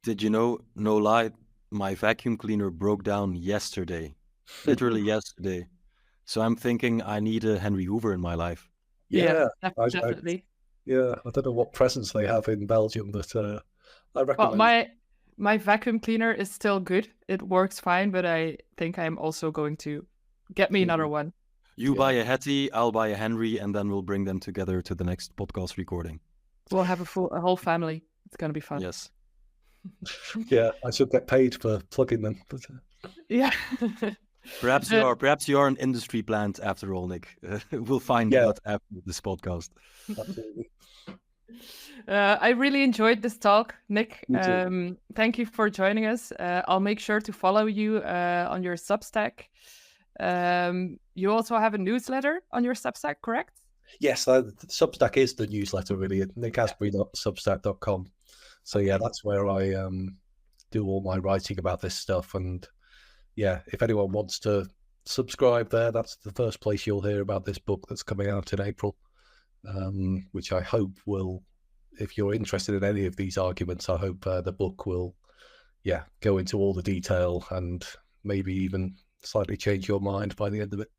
did you know, no lie, my vacuum cleaner broke down yesterday. Literally yesterday. So I'm thinking I need a Henry Hoover in my life. Yeah, definitely. I don't know what presents they have in Belgium, but I Well, recommend. my vacuum cleaner is still good. It works fine, but I think I'm also going to get me another one. You buy a Hetty, I'll buy a Henry, and then we'll bring them together to the next podcast recording. We'll have a whole family. It's going to be fun. Yes. Yeah, I should get paid for plugging them. But, Yeah. Perhaps you are an industry plant after all, Nick. We'll find out after this podcast. Absolutely. I really enjoyed this talk, Nick. Me too. Thank you for joining us. I'll make sure to follow you on your Substack. You also have a newsletter on your Substack, correct? Yes, Substack is the newsletter, really, at nickasbury.substack.com. So yeah, that's where I do all my writing about this stuff. And yeah, if anyone wants to subscribe there, that's the first place you'll hear about this book that's coming out in April, which I hope will, if you're interested in any of these arguments, I hope the book will, go into all the detail and maybe even slightly change your mind by the end of it.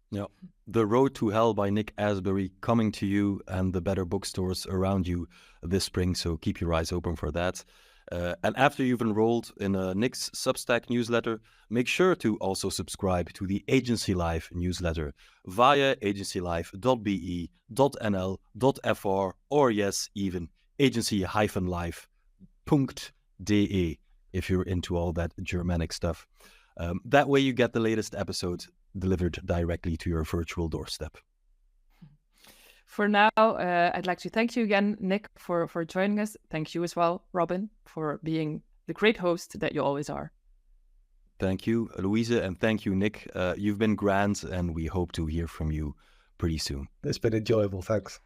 Yeah. The Road to Hell by Nick Asbury coming to you and the better bookstores around you this spring. So keep your eyes open for that. And after you've enrolled in Nick's Substack newsletter, make sure to also subscribe to the Agency Life newsletter via agencylife.be, .nl, .fr, or yes, even agency-life.de if you're into all that Germanic stuff. That way you get the latest episodes delivered directly to your virtual doorstep. For now, I'd like to thank you again, Nick, for joining us. Thank you as well, Robin, for being the great host that you always are. Thank you, Louise, and thank you, Nick. You've been grand, and we hope to hear from you pretty soon. It's been enjoyable. Thanks.